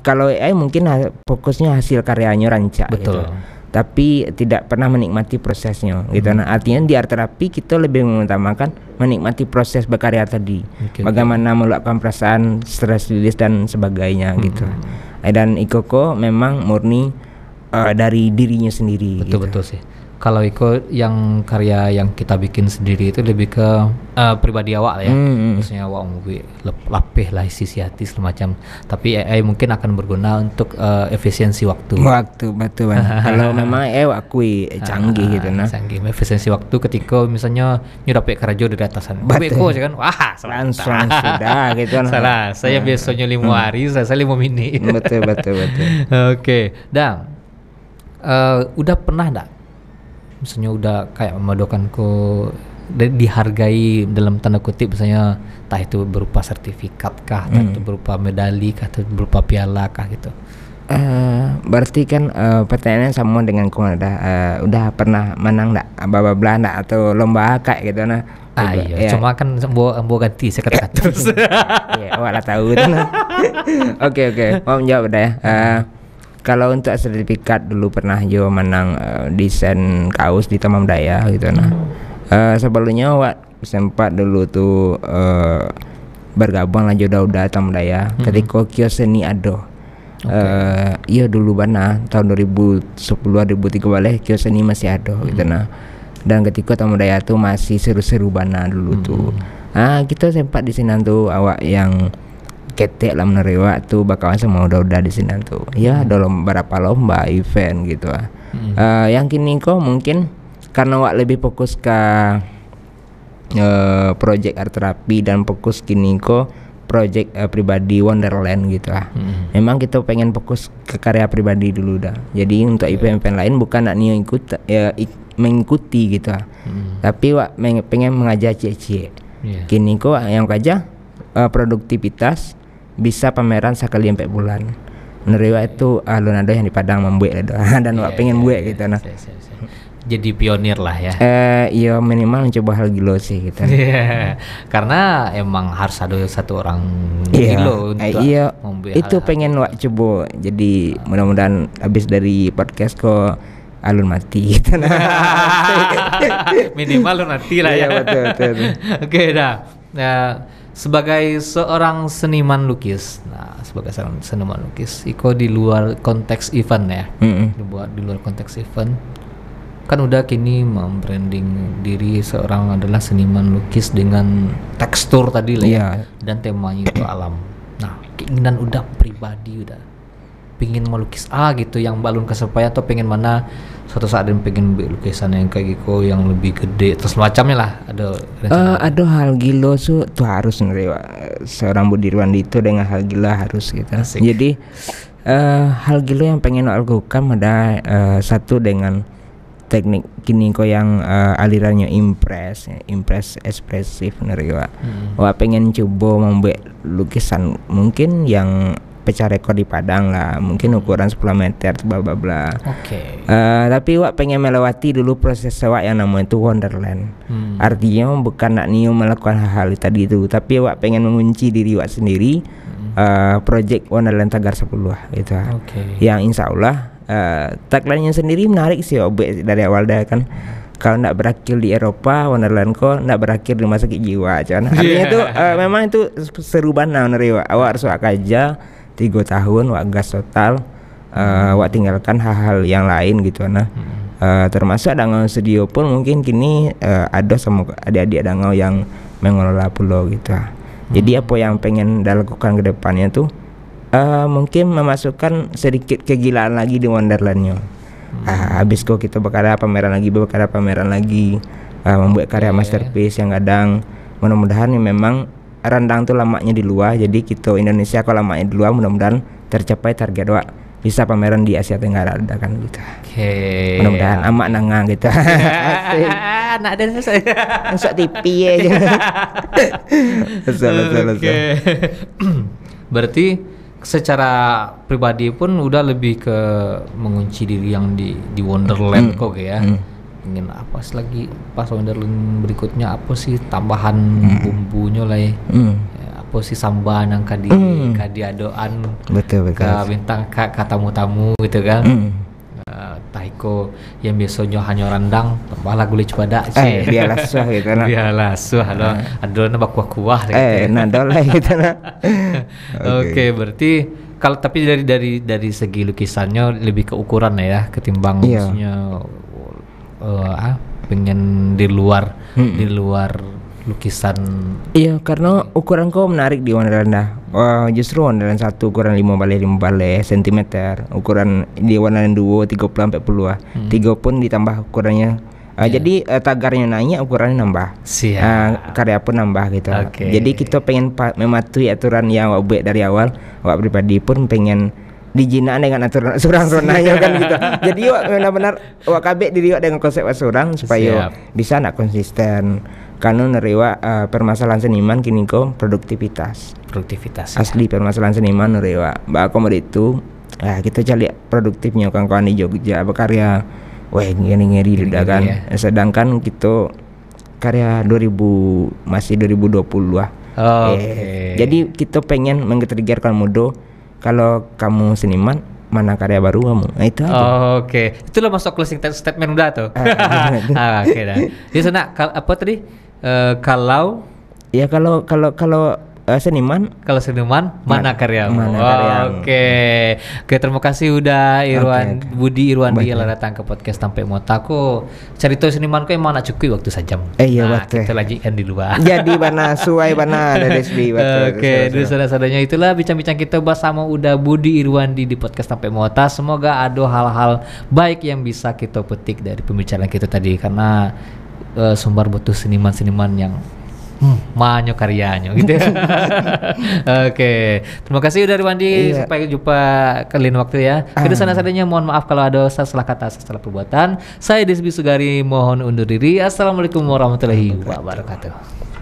kalau AI mungkin fokusnya hasil karyanya rancak. Betul. Gitu. Tapi tidak pernah menikmati prosesnya gitu. Nah, artinya di art terapi kita lebih mengutamakan menikmati proses berkarya tadi. Bagaimana meluapkan perasaan, stress release dan sebagainya gitu. Dan Ikoko memang murni dari dirinya sendiri. Betul sih. Kalau Iko yang karya yang kita bikin sendiri itu lebih ke pribadi awak ya. Maksudnya awak mungkin lapih lah sisi hati semacam. Tapi AI mungkin akan berguna untuk efisiensi waktu. Betul. Kalau memang akui canggih gitu nah. Canggih efisiensi waktu ketika misalnya nyurapek karajo dari atasan. Beko kan. Wah, langsung sudah gitu nah. Salah. Saya biasanya 5 hari, saya 5 menit. Betul. Oke. Dan udah pernah enggak misalnya udah kayak memadukan dihargai dalam tanda kutip, misalnya entah itu berupa sertifikat kah, entah itu berupa medali kah, atau berupa piala kah gitu. Berarti kan pertanyaannya sama dengan udah pernah menang enggak bla enggak atau lomba kayak gitu nah. Iya. Cuma kan mau ganti saya kata terus. Iya, awak lah tahu kan. Oke. Mau menjawab dah ya. Kalau untuk sertifikat dulu pernah jo menang desain kaos di Tamam Daya gitu nah. Sebelumnya awak sempat dulu tuh bergabung lah udah Tamam Daya. Ketika kios seni ado. Iya dulu bana tahun 2010 2013 balik kios seni masih ada gitu nah. Dan ketika Tamam Daya tuh masih seru-seru bana dulu tuh. Kita sempat di sini tuh awak yang ketek lah menerima tuh bakalan semua udah di sini tuh. Ya dalam beberapa lomba event gitu yang kini kok mungkin karena wak lebih fokus ke project art terapi dan fokus kini kok project pribadi Wonderland gitu lah. Memang kita pengen fokus ke karya pribadi dulu dah. Jadi untuk event-event lain bukan nak mengikuti gitu lah. Tapi wak pengen mengajar cie-cie. Kini kok yang kaja produktivitas bisa pameran sekali 4 bulan. Menurut itu alun-alun yang di Padang membuat dan wak pengen buat gitu nah. Jadi pionir lah ya. Iya minimal mencoba hal gilo sih gitu. Karena emang harus ada satu orang gilo untuk membuat itu pengen wak coba. Jadi mudah-mudahan habis dari podcast kok alun mati gitu nah. Minimal alun mati lah ya. Betul. Oke dah. sebagai seorang seniman lukis. Nah, sebagai seorang seniman lukis, Iko di luar konteks event ya. Di luar konteks event. Kan udah kini membranding diri seorang adalah seniman lukis dengan tekstur tadi lah ya. Dan temanya itu alam. Nah, keinginan udah pribadi udah pengen melukis gitu yang balon kesampaian atau pengen mana suatu saat dan pengen lukisan yang kayak gitu yang lebih gede terus macamnya lah ada hal gila tuh harus nerima seorang Budiirwan itu dengan hal gila harus gitu. Asik. Jadi hal gila yang pengen lakukan ada satu dengan teknik kini kok yang alirannya impress ekspresif nerima. Wah pengen coba membuat lukisan mungkin yang pecah rekor di Padang lah, mungkin ukuran 10 meter bla bla bla. Oke. Tapi wak pengen melewati dulu proses wak yang namanya itu Wonderland. Artinya bukan nak niu melakukan hal-hal tadi itu, tapi wak pengen mengunci diri wak sendiri. Project Wonderland Tagar 10 gitu. Yang insya Allah tagline-nya sendiri menarik sih dari awal dah kan. Kalau nak berakhir di Eropa, Wonderland kok nak berakhir di rumah sakit jiwa, cuman. Artinya itu memang itu seru banget nerima. Awak harus wak kerja 3 tahun wak gas total, wak tinggalkan hal-hal yang lain gitu nah. Termasuk Dangau Studio pun mungkin kini ada sama adik-adik Dangau yang mengelola pulau gitu. Jadi apa yang pengen dilakukan ke depannya tuh mungkin memasukkan sedikit kegilaan lagi di Wonderlandnya. Habis kok kita berkarya pameran lagi, membuat karya masterpiece yang kadang mudah-mudahan ya memang Rendang tuh lamanya di luar, jadi kita Indonesia kalau lamanya di luar mudah-mudahan tercapai target wak bisa pameran di Asia Tenggara ada kan gitu. Mudah-mudahan amak nangang gitu. Anak dan saya masuk TV aja. Berarti secara pribadi pun udah lebih ke mengunci diri yang di Wonderland kok ya. Ingin apa sih lagi pas Wonderland berikutnya apa sih tambahan bumbunya lah ya. Apa sih sambahan yang kadi adoan betul ke bintang ka tamu-tamu gitu kan. Taiko yang biasanya hanya rendang tambah lagu gulai pada sih. Biarlah suah gitu nah. Biarlah suah lo adonan bakuah-kuah gitu. Nadol gitu nah. Oke, berarti kalau tapi dari segi lukisannya lebih ke ukuran ya ketimbang maksudnya pengen di luar lukisan. Iya, karena ukuran kau menarik di Wonderland. Justru Wonderland 1 ukuran 5 balai cm, ukuran di Wonderland 2 30 40 3 pun ditambah ukurannya. Jadi tagarnya naik, ukurannya nambah. Karya pun nambah gitu. Jadi kita pengen mematuhi aturan yang wak buat dari awal. Wak pribadi pun pengen dijinaan dengan aturan surang-surangnya kan gitu. Jadi wak benar-benar wak kabeh diri wak dengan konsep surang supaya bisa nak konsisten. Karena neriwa permasalahan seniman kini kok produktivitas asli permasalahan seniman neriwa mbak komod itu kita cari produktifnya kawan-kawan di Jogja berkarya ngeri udah kan sedangkan kita karya 2020 lah. Jadi kita pengen menggetriggerkan modo kalau kamu seniman mana karya baru kamu. Nah itu aja. Itu lo masuk closing statement udah tuh. Oke dah. Di sana apa tadi? Kalau seniman, mana karyamu? Oke, terima kasih udah Budi Irwandi yang datang ke podcast Tampe Mota. Aku cerita senimanku yang mana cukup waktu sajam. Waktu kita lanjutkan di luar. Jadi bana suai bana ada desbi. Dulu sadanya itulah bincang-bincang kita bersama udah Budi Irwandi di podcast Tampe Mota. Semoga ada hal-hal baik yang bisa kita petik dari pembicaraan kita tadi karena sumber butuh seniman-seniman yang manyo karyanya gitu. Terima kasih udah Irwandi. Sampai jumpa kalian waktu ya. Kedua-sadanya mohon maaf kalau ada salah kata salah perbuatan. Saya Desbi Sugari mohon undur diri. Assalamualaikum warahmatullahi wabarakatuh.